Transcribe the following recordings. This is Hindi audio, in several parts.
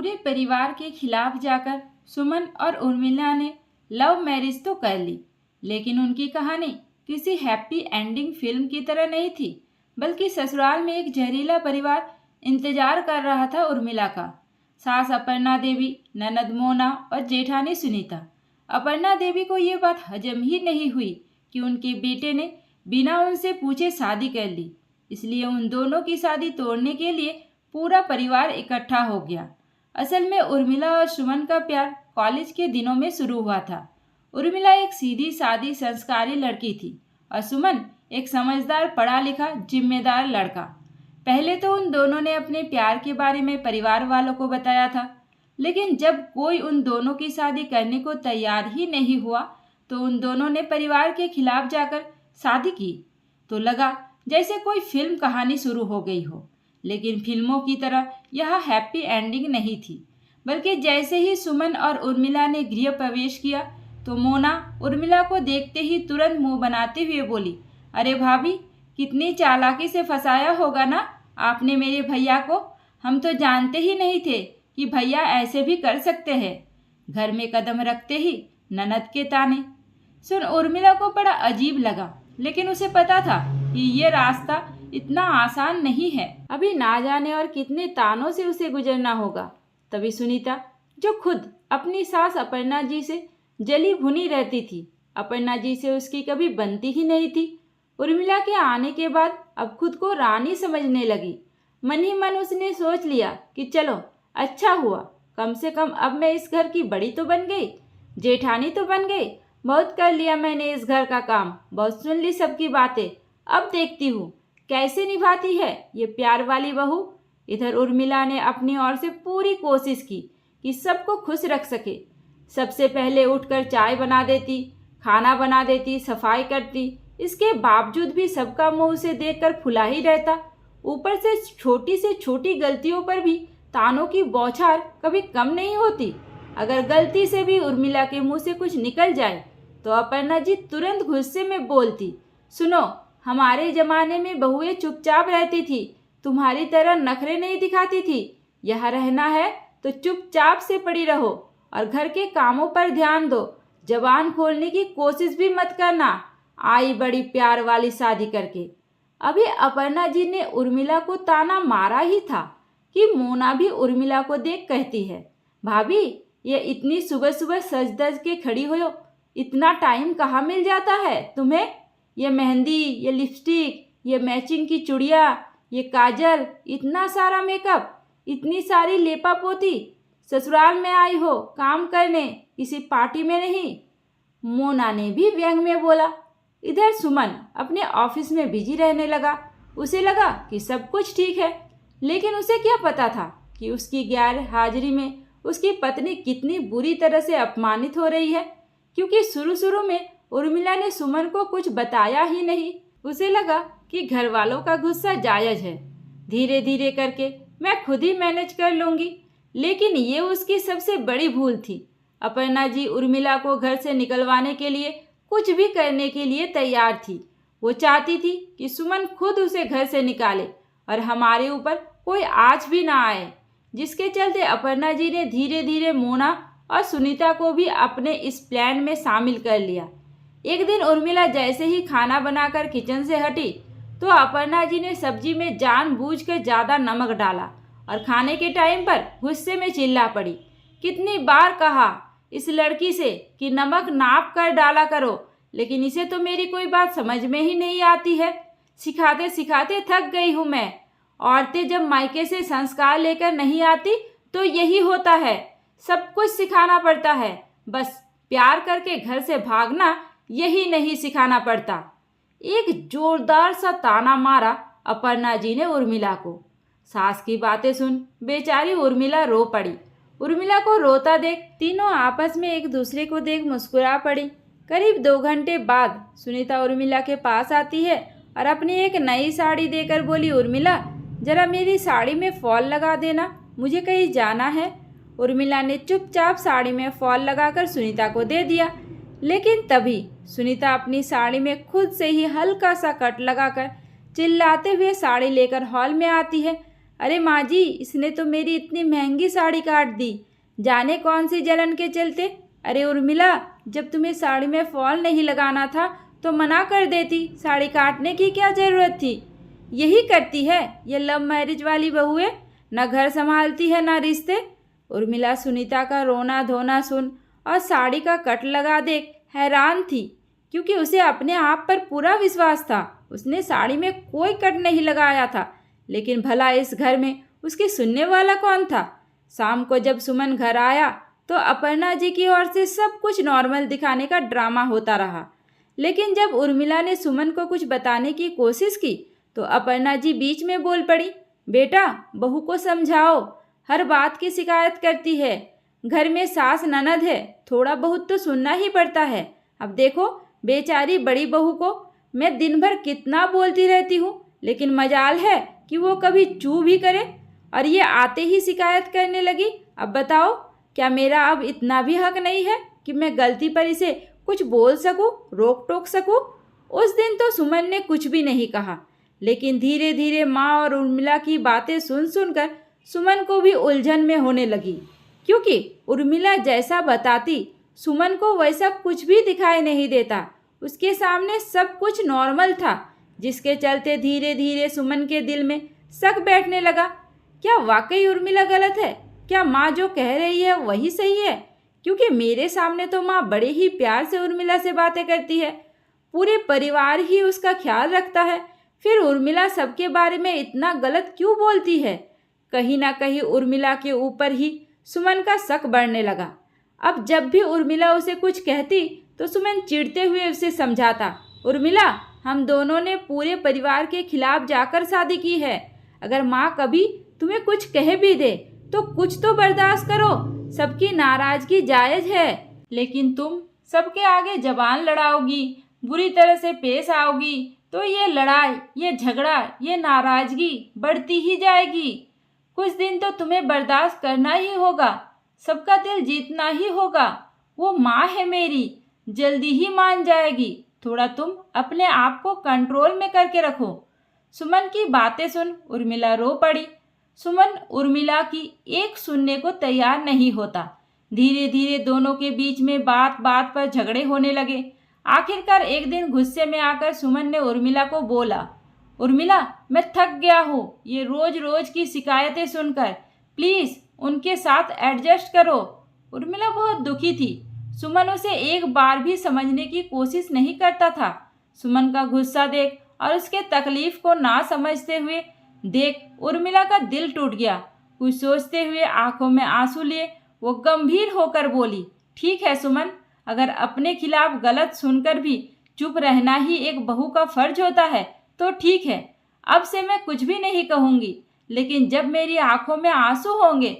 पूरे परिवार के खिलाफ जाकर सुमन और उर्मिला ने लव मैरिज तो कर ली, लेकिन उनकी कहानी किसी हैप्पी एंडिंग फिल्म की तरह नहीं थी, बल्कि ससुराल में एक जहरीला परिवार इंतजार कर रहा था उर्मिला का। सास अपर्णा देवी, ननद मोना और जेठानी सुनीता। अपर्णा देवी को ये बात हजम ही नहीं हुई कि उनके बेटे ने बिना उनसे पूछे शादी कर ली, इसलिए उन दोनों की शादी तोड़ने के लिए पूरा परिवार इकट्ठा हो गया। असल में उर्मिला और सुमन का प्यार कॉलेज के दिनों में शुरू हुआ था। उर्मिला एक सीधी सादी संस्कारी लड़की थी और सुमन एक समझदार पढ़ा लिखा जिम्मेदार लड़का। पहले तो उन दोनों ने अपने प्यार के बारे में परिवार वालों को बताया था, लेकिन जब कोई उन दोनों की शादी करने को तैयार ही नहीं हुआ तो उन दोनों ने परिवार के खिलाफ जाकर शादी की। तो लगा जैसे कोई फिल्म कहानी शुरू हो गई हो, लेकिन फिल्मों की तरह यह हैप्पी एंडिंग नहीं थी। बल्कि जैसे ही सुमन और उर्मिला ने गृह प्रवेश किया तो मोना उर्मिला को देखते ही तुरंत मुंह बनाते हुए बोली, अरे भाभी, कितनी चालाकी से फंसाया होगा ना आपने मेरे भैया को। हम तो जानते ही नहीं थे कि भैया ऐसे भी कर सकते हैं। घर में कदम रखते ही ननद के ताने सुन उर्मिला को बड़ा अजीब लगा, लेकिन उसे पता था कि ये रास्ता इतना आसान नहीं है। अभी ना जाने और कितने तानों से उसे गुजरना होगा। तभी सुनीता, जो खुद अपनी सास अपर्णा जी से जली भुनी रहती थी, अपर्णा जी से उसकी कभी बनती ही नहीं थी, उर्मिला के आने के बाद अब खुद को रानी समझने लगी। मन ही मन उसने सोच लिया कि चलो अच्छा हुआ, कम से कम अब मैं इस घर की बड़ी तो बन गई, जेठानी तो बन गई। बहुत कर लिया मैंने इस घर का काम, बहुत सुन ली सबकी बातें। अब देखती हूँ कैसे निभाती है ये प्यार वाली बहू। इधर उर्मिला ने अपनी ओर से पूरी कोशिश की कि सबको खुश रख सके। सबसे पहले उठकर चाय बना देती, खाना बना देती, सफाई करती। इसके बावजूद भी सबका मुंह उसे देखकर फुला ही रहता। ऊपर से छोटी गलतियों पर भी तानों की बौछार कभी कम नहीं होती। अगर गलती से भी उर्मिला के मुंह से कुछ निकल जाए तो अपर्णा जी तुरंत गुस्से में बोलती, सुनो, हमारे जमाने में बहुएं चुपचाप रहती थी, तुम्हारी तरह नखरे नहीं दिखाती थी। यहाँ रहना है तो चुपचाप से पड़ी रहो और घर के कामों पर ध्यान दो। जबान खोलने की कोशिश भी मत करना, आई बड़ी प्यार वाली शादी करके। अभी अपर्णा जी ने उर्मिला को ताना मारा ही था कि मोना भी उर्मिला को देख कहती है, भाभी, ये इतनी सुबह सुबह सज धज के खड़ी हो, इतना टाइम कहाँ मिल जाता है तुम्हें? ये मेहंदी, ये लिपस्टिक, ये मैचिंग की चूड़ियाँ, ये काजल, इतना सारा मेकअप, इतनी सारी लेपा पोती। ससुराल में आई हो काम करने, किसी पार्टी में नहीं। मोना ने भी व्यंग में बोला। इधर सुमन अपने ऑफिस में बिजी रहने लगा। उसे लगा कि सब कुछ ठीक है, लेकिन उसे क्या पता था कि उसकी गैर हाजिरी में उसकी पत्नी कितनी बुरी तरह से अपमानित हो रही है, क्योंकि शुरू में उर्मिला ने सुमन को कुछ बताया ही नहीं। उसे लगा कि घर वालों का गुस्सा जायज है, धीरे धीरे करके मैं खुद ही मैनेज कर लूँगी। लेकिन ये उसकी सबसे बड़ी भूल थी। अपर्णा जी उर्मिला को घर से निकलवाने के लिए कुछ भी करने के लिए तैयार थी। वो चाहती थी कि सुमन खुद उसे घर से निकाले और हमारे ऊपर कोई आँच भी ना आए, जिसके चलते अपर्णा जी ने धीरे धीरे मोना और सुनीता को भी अपने इस प्लान में शामिल कर लिया। एक दिन उर्मिला जैसे ही खाना बनाकर किचन से हटी तो अपर्णा जी ने सब्जी में जानबूझकर ज़्यादा नमक डाला और खाने के टाइम पर गुस्से में चिल्ला पड़ी, कितनी बार कहा इस लड़की से कि नमक नाप कर डाला करो, लेकिन इसे तो मेरी कोई बात समझ में ही नहीं आती है। सिखाते सिखाते थक गई हूँ मैं। औरतें जब मायके से संस्कार लेकर नहीं आती तो यही होता है, सब कुछ सिखाना पड़ता है, बस प्यार करके घर से भागना यही नहीं सिखाना पड़ता। एक जोरदार सा ताना मारा अपर्णा जी ने उर्मिला को। सास की बातें सुन बेचारी उर्मिला रो पड़ी। उर्मिला को रोता देख तीनों आपस में एक दूसरे को देख मुस्कुरा पड़ी। करीब 2 घंटे बाद सुनीता उर्मिला के पास आती है और अपनी एक नई साड़ी देकर बोली, उर्मिला, जरा मेरी साड़ी में फॉल लगा देना, मुझे कहीं जाना है। उर्मिला ने चुपचाप साड़ी में फॉल लगाकर सुनीता को दे दिया, लेकिन तभी सुनीता अपनी साड़ी में खुद से ही हल्का सा कट लगाकर चिल्लाते हुए साड़ी लेकर हॉल में आती है। अरे माँ जी, इसने तो मेरी इतनी महंगी साड़ी काट दी, जाने कौन सी जलन के चलते। अरे उर्मिला, जब तुम्हें साड़ी में फॉल नहीं लगाना था तो मना कर देती, साड़ी काटने की क्या ज़रूरत थी। यही करती है ये लव मैरिज वाली बहुएं, न घर संभालती है न रिश्ते। उर्मिला सुनीता का रोना धोना सुन और साड़ी का कट लगा देख हैरान थी, क्योंकि उसे अपने आप पर पूरा विश्वास था। उसने साड़ी में कोई कट नहीं लगाया था, लेकिन भला इस घर में उसकी सुनने वाला कौन था। शाम को जब सुमन घर आया तो अपर्णा जी की ओर से सब कुछ नॉर्मल दिखाने का ड्रामा होता रहा, लेकिन जब उर्मिला ने सुमन को कुछ बताने की कोशिश की तो अपर्णा जी बीच में बोल पड़ी, बेटा बहू को समझाओ, हर बात की शिकायत करती है, घर में सास ननद है, थोड़ा बहुत तो सुनना ही पड़ता है। अब देखो बेचारी बड़ी बहू को मैं दिन भर कितना बोलती रहती हूँ, लेकिन मजाल है कि वो कभी चू भी करे, और ये आते ही शिकायत करने लगी। अब बताओ, क्या मेरा अब इतना भी हक नहीं है कि मैं गलती पर इसे कुछ बोल सकूं, रोक टोक सकूं। उस दिन तो सुमन ने कुछ भी नहीं कहा, लेकिन धीरे धीरे माँ और उर्मिला की बातें सुन सुनकर सुमन को भी उलझन में होने लगी, क्योंकि उर्मिला जैसा बताती सुमन को वैसा कुछ भी दिखाई नहीं देता। उसके सामने सब कुछ नॉर्मल था, जिसके चलते धीरे धीरे सुमन के दिल में शक बैठने लगा। क्या वाकई उर्मिला गलत है? क्या माँ जो कह रही है वही सही है? क्योंकि मेरे सामने तो माँ बड़े ही प्यार से उर्मिला से बातें करती है, पूरे परिवार ही उसका ख्याल रखता है, फिर उर्मिला सबके बारे में इतना गलत क्यों बोलती है? कहीं ना कहीं उर्मिला के ऊपर ही सुमन का शक बढ़ने लगा। अब जब भी उर्मिला उसे कुछ कहती तो सुमन चिढ़ते हुए उसे समझाता, उर्मिला, हम दोनों ने पूरे परिवार के खिलाफ जाकर शादी की है। अगर माँ कभी तुम्हें कुछ कह भी दे तो कुछ तो बर्दाश्त करो, सबकी नाराजगी जायज है, लेकिन तुम सबके आगे जबान लड़ाओगी, बुरी तरह से पेश आओगी तो ये लड़ाई, ये झगड़ा, ये नाराजगी बढ़ती ही जाएगी। कुछ दिन तो तुम्हें बर्दाश्त करना ही होगा, सबका दिल जीतना ही होगा। वो माँ है मेरी, जल्दी ही मान जाएगी, थोड़ा तुम अपने आप को कंट्रोल में करके रखो। सुमन की बातें सुन उर्मिला रो पड़ी। सुमन उर्मिला की एक सुनने को तैयार नहीं होता। धीरे धीरे दोनों के बीच में बात बात पर झगड़े होने लगे। आखिरकार एक दिन गुस्से में आकर सुमन ने उर्मिला को बोला, उर्मिला, मैं थक गया हूँ ये रोज रोज की शिकायतें सुनकर, प्लीज़ उनके साथ एडजस्ट करो। उर्मिला बहुत दुखी थी। सुमन उसे एक बार भी समझने की कोशिश नहीं करता था। सुमन का गुस्सा देख और उसके तकलीफ को ना समझते हुए देख उर्मिला का दिल टूट गया। कुछ सोचते हुए आंखों में आंसू लिए वो गंभीर होकर बोली, ठीक है सुमन, अगर अपने खिलाफ गलत सुनकर भी चुप रहना ही एक बहू का फर्ज होता है तो ठीक है, अब से मैं कुछ भी नहीं कहूँगी, लेकिन जब मेरी आंखों में आंसू होंगे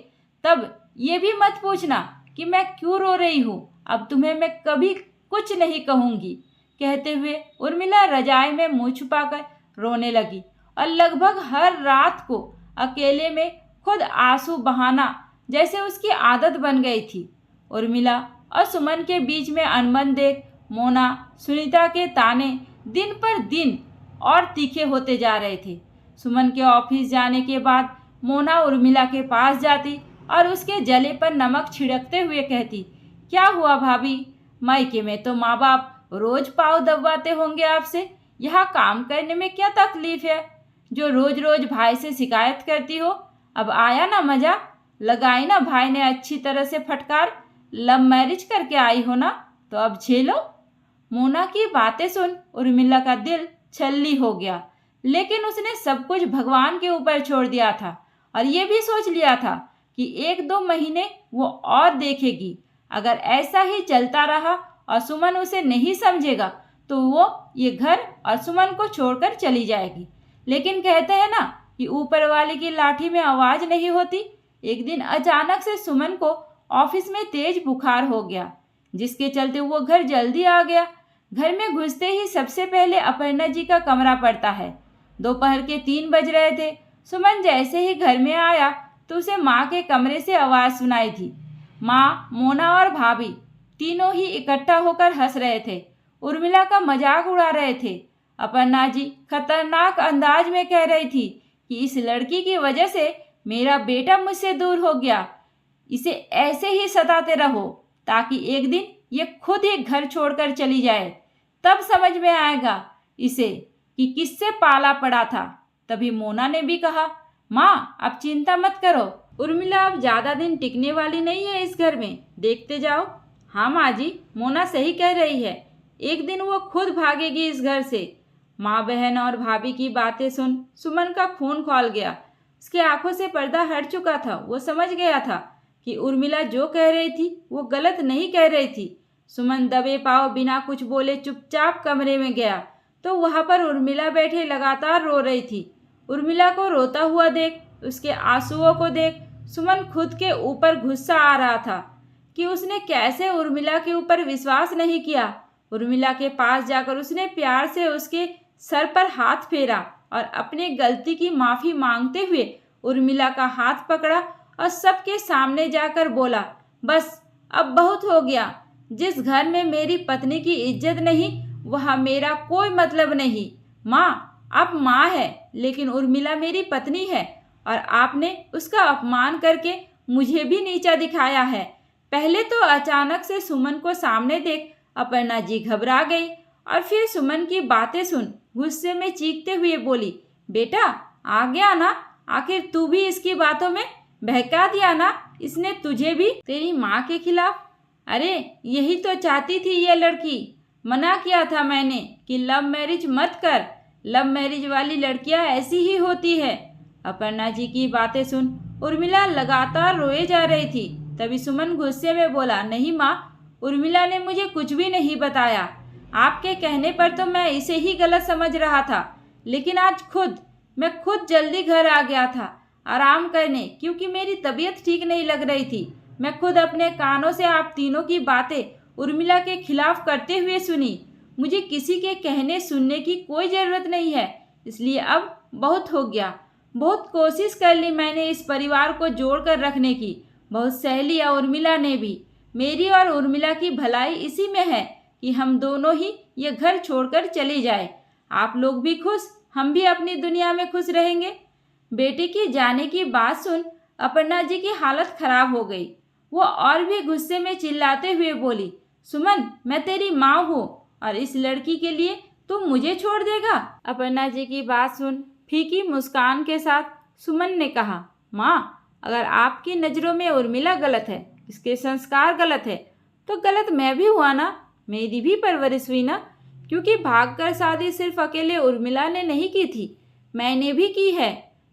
तब ये भी मत पूछना कि मैं क्यों रो रही हूँ। अब तुम्हें मैं कभी कुछ नहीं कहूँगी। कहते हुए उर्मिला रजाई में मुँह छुपाकर रोने लगी और लगभग हर रात को अकेले में खुद आंसू बहाना जैसे उसकी आदत बन गई थी। उर्मिला और सुमन के बीच में अनबन देख मोना, सुनीता के ताने दिन पर दिन और तीखे होते जा रहे थे। सुमन के ऑफिस जाने के बाद मोना उर्मिला के पास जाती और उसके जले पर नमक छिड़कते हुए कहती, क्या हुआ भाभी, मायके में तो माँ बाप रोज पाँव दबवाते होंगे आपसे, यहाँ काम करने में क्या तकलीफ है जो रोज रोज भाई से शिकायत करती हो। अब आया ना मज़ा, लगाई ना भाई ने अच्छी तरह से फटकार, लव मैरिज करके आई हो ना, तो अब झेलो। मोना की बातें सुन उर्मिला का दिल छल्ली हो गया, लेकिन उसने सब कुछ भगवान के ऊपर छोड़ दिया था और ये भी सोच लिया था कि 1-2 महीने वो और देखेगी। अगर ऐसा ही चलता रहा और सुमन उसे नहीं समझेगा तो वो ये घर और सुमन को छोड़कर चली जाएगी। लेकिन कहते हैं ना कि ऊपर वाले की लाठी में आवाज़ नहीं होती। एक दिन अचानक से सुमन को ऑफिस में तेज बुखार हो गया, जिसके चलते वो घर जल्दी आ गया। घर में घुसते ही सबसे पहले अपर्णा जी का कमरा पड़ता है। दोपहर के 3 बज रहे थे। सुमन जैसे ही घर में आया तो उसे माँ के कमरे से आवाज़ सुनाई थी। माँ, मोना और भाभी तीनों ही इकट्ठा होकर हंस रहे थे, उर्मिला का मजाक उड़ा रहे थे। अपर्णा जी खतरनाक अंदाज में कह रही थी कि इस लड़की की वजह से मेरा बेटा मुझसे दूर हो गया। इसे ऐसे ही सताते रहो ताकि एक दिन ये खुद ही घर छोड़कर चली जाए। तब समझ में आएगा इसे कि किससे पाला पड़ा था। तभी मोना ने भी कहा, माँ आप चिंता मत करो, उर्मिला अब ज़्यादा दिन टिकने वाली नहीं है इस घर में, देखते जाओ। हाँ माँ जी, मोना सही कह रही है, एक दिन वो खुद भागेगी इस घर से। माँ बहन और भाभी की बातें सुन सुमन का खून खौल गया। उसकी आंखों से पर्दा हट चुका था। वो समझ गया था कि उर्मिला जो कह रही थी वो गलत नहीं कह रही थी। सुमन दबे पांव बिना कुछ बोले चुपचाप कमरे में गया तो वहाँ पर उर्मिला बैठे लगातार रो रही थी। उर्मिला को रोता हुआ देख, उसके आंसुओं को देख सुमन खुद के ऊपर गुस्सा आ रहा था कि उसने कैसे उर्मिला के ऊपर विश्वास नहीं किया। उर्मिला के पास जाकर उसने प्यार से उसके सर पर हाथ फेरा और अपनी गलती की माफ़ी मांगते हुए उर्मिला का हाथ पकड़ा और सबके सामने जाकर बोला, बस अब बहुत हो गया। जिस घर में मेरी पत्नी की इज्जत नहीं वहाँ मेरा कोई मतलब नहीं। माँ आप माँ है लेकिन उर्मिला मेरी पत्नी है और आपने उसका अपमान करके मुझे भी नीचा दिखाया है। पहले तो अचानक से सुमन को सामने देख अपर्णा जी घबरा गई और फिर सुमन की बातें सुन गुस्से में चीखते हुए बोली, बेटा आ गया ना, आखिर तू भी इसकी बातों में बहका दिया ना, इसने तुझे भी तेरी माँ के खिलाफ। अरे यही तो चाहती थी ये लड़की, मना किया था मैंने कि लव मैरिज मत कर, लव मैरिज वाली लड़कियां ऐसी ही होती है। अपर्णा जी की बातें सुन उर्मिला लगातार रोए जा रही थी। तभी सुमन गुस्से में बोला, नहीं माँ, उर्मिला ने मुझे कुछ भी नहीं बताया। आपके कहने पर तो मैं इसे ही गलत समझ रहा था, लेकिन आज मैं खुद जल्दी घर आ गया था आराम करने, क्योंकि मेरी तबीयत ठीक नहीं लग रही थी। मैं खुद अपने कानों से आप तीनों की बातें उर्मिला के खिलाफ करते हुए सुनी। मुझे किसी के कहने सुनने की कोई ज़रूरत नहीं है, इसलिए अब बहुत हो गया। बहुत कोशिश कर ली मैंने इस परिवार को जोड़कर रखने की, बहुत सह लिया उर्मिला ने भी। मेरी और उर्मिला की भलाई इसी में है कि हम दोनों ही ये घर छोड़कर चली जाए। आप लोग भी खुश, हम भी अपनी दुनिया में खुश रहेंगे। बेटे की जाने की बात सुन अपर्णा जी की हालत खराब हो गई। वो और भी गुस्से में चिल्लाते हुए बोली, सुमन मैं तेरी माँ हूँ और इस लड़की के लिए तू मुझे छोड़ देगा। अपर्णा जी की बात सुन फीकी मुस्कान के साथ सुमन ने कहा, माँ अगर आपकी नज़रों में उर्मिला गलत है, इसके संस्कार गलत है, तो गलत मैं भी हुआ ना, मेरी भी परवरिश हुई ना, क्योंकि भागकर शादी सिर्फ अकेले उर्मिला ने नहीं की थी, मैंने भी की है।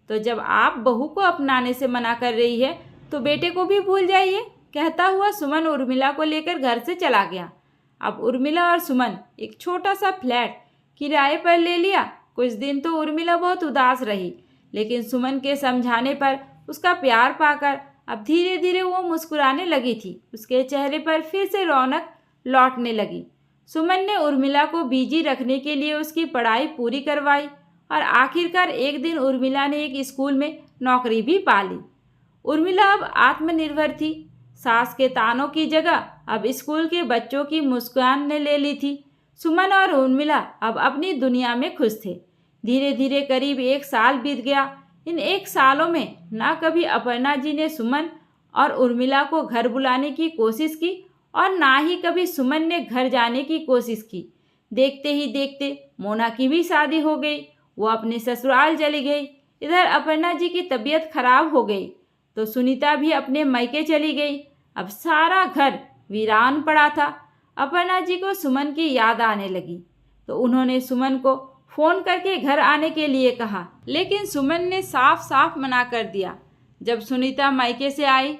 तो जब आप बहू को अपनाने से मना कर रही है तो बेटे को भी भूल जाइए। कहता हुआ सुमन उर्मिला को लेकर घर से चला गया। अब उर्मिला और सुमन एक छोटा सा फ्लैट किराए पर ले लिया। कुछ दिन तो उर्मिला बहुत उदास रही, लेकिन सुमन के समझाने पर उसका प्यार पाकर अब धीरे धीरे वो मुस्कुराने लगी थी। उसके चेहरे पर फिर से रौनक लौटने लगी। सुमन ने उर्मिला को बिजी रखने के लिए उसकी पढ़ाई पूरी करवाई और आखिरकार एक दिन उर्मिला ने एक स्कूल में नौकरी भी पा ली। उर्मिला अब आत्मनिर्भर थी। सास के तानों की जगह अब स्कूल के बच्चों की मुस्कान ने ले ली थी। सुमन और उर्मिला अब अपनी दुनिया में खुश थे। धीरे धीरे करीब 1 साल बीत गया। इन 1 सालों में ना कभी अपर्णा जी ने सुमन और उर्मिला को घर बुलाने की कोशिश की और ना ही कभी सुमन ने घर जाने की कोशिश की। देखते ही देखते मोना की भी शादी हो गई, वो अपने ससुराल चली गई। इधर अपर्णा जी की तबीयत खराब हो गई तो सुनीता भी अपने मायके चली गई। अब सारा घर वीरान पड़ा था। अपर्णा जी को सुमन की याद आने लगी तो उन्होंने सुमन को फ़ोन करके घर आने के लिए कहा, लेकिन सुमन ने साफ साफ मना कर दिया। जब सुनीता मायके से आई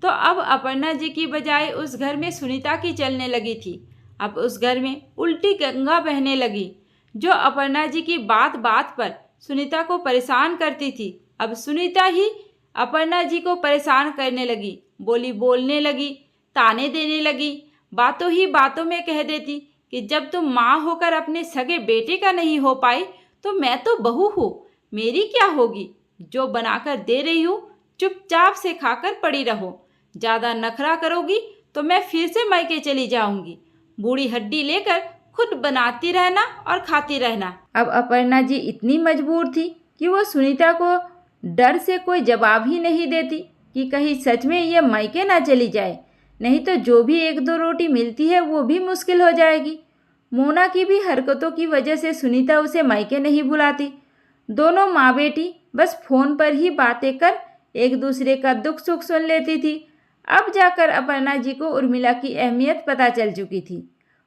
तो अब अपर्णा जी की बजाय उस घर में सुनीता की चलने लगी थी। अब उस घर में उल्टी गंगा बहने लगी। जो अपर्णा जी की बात बात पर सुनीता को परेशान करती थी, अब सुनीता ही अपर्णा जी को परेशान करने लगी। बोलने लगी, ताने देने लगी, बातों ही बातों में कह देती कि जब तुम माँ होकर अपने सगे बेटे का नहीं हो पाई तो मैं तो बहू हूँ, मेरी क्या होगी। जो बनाकर दे रही हूँ चुपचाप से खाकर पड़ी रहो, ज़्यादा नखरा करोगी तो मैं फिर से मायके चली जाऊंगी। बूढ़ी हड्डी लेकर खुद बनाती रहना और खाती रहना। अब अपर्णा जी इतनी मजबूर थी कि वो सुनीता को डर से कोई जवाब ही नहीं देती कि कहीं सच में ये मायके ना चली जाए, नहीं तो जो भी एक दो रोटी मिलती है वो भी मुश्किल हो जाएगी। मोना की भी हरकतों की वजह से सुनीता उसे मायके नहीं बुलाती। दोनों माँ बेटी बस फ़ोन पर ही बातें कर एक दूसरे का दुख सुख सुन लेती थी। अब जाकर अपर्णा जी को उर्मिला की अहमियत पता चल चुकी थी।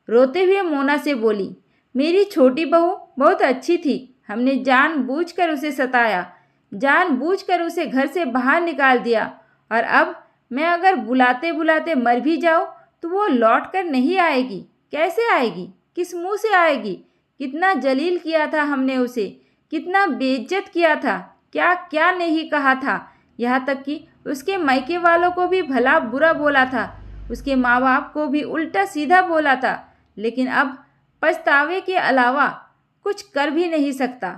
रोते हुए मोना से बोली, मेरी छोटी बहू बहुत अच्छी थी, हमने जानबूझकर उसे सताया, जानबूझकर उसे घर से बाहर निकाल दिया, और अब मैं अगर बुलाते बुलाते मर भी जाऊँ तो वो लौट कर नहीं आएगी। कैसे आएगी? किस मुंह से आएगी? कितना जलील किया था हमने उसे, कितना बेइज्जत किया था, क्या क्या नहीं कहा था, यहाँ तक कि उसके मायके वालों को भी भला बुरा बोला था, उसके माँ बाप को भी उल्टा सीधा बोला था, लेकिन अब पछतावे के अलावा कुछ कर भी नहीं सकता।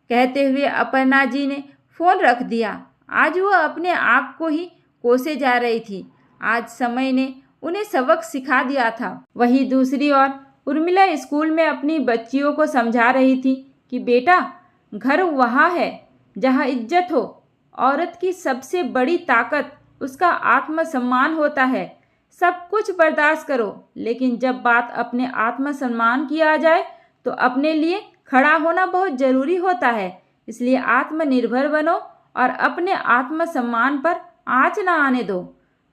कहते हुए अपर्णा जी ने फ़ोन रख दिया। आज वो अपने आप को ही कोसे जा रही थी। आज समय ने उन्हें सबक सिखा दिया था। वहीं दूसरी ओर उर्मिला स्कूल में अपनी बच्चियों को समझा रही थी कि बेटा, घर वहाँ है जहाँ इज्जत हो। औरत की सबसे बड़ी ताकत उसका आत्मसम्मान होता है। सब कुछ बर्दाश्त करो, लेकिन जब बात अपने आत्मसम्मान की आ जाए तो अपने लिए खड़ा होना बहुत ज़रूरी होता है। इसलिए आत्मनिर्भर बनो और अपने आत्मसम्मान पर आँच ना आने दो।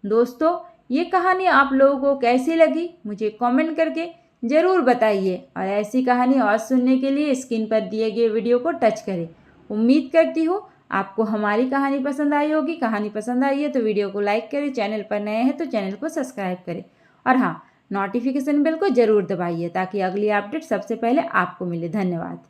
दोस्तों, ये कहानी आप लोगों को कैसी लगी मुझे कमेंट करके ज़रूर बताइए, और ऐसी कहानी और सुनने के लिए स्क्रीन पर दिए गए वीडियो को टच करें। उम्मीद करती हूँ आपको हमारी कहानी पसंद आई होगी। कहानी पसंद आई है तो वीडियो को लाइक करें, चैनल पर नए हैं तो चैनल को सब्सक्राइब करें, और हाँ, नोटिफिकेशन बेल को ज़रूर दबाइए ताकि अगली अपडेट सबसे पहले आपको मिले। धन्यवाद।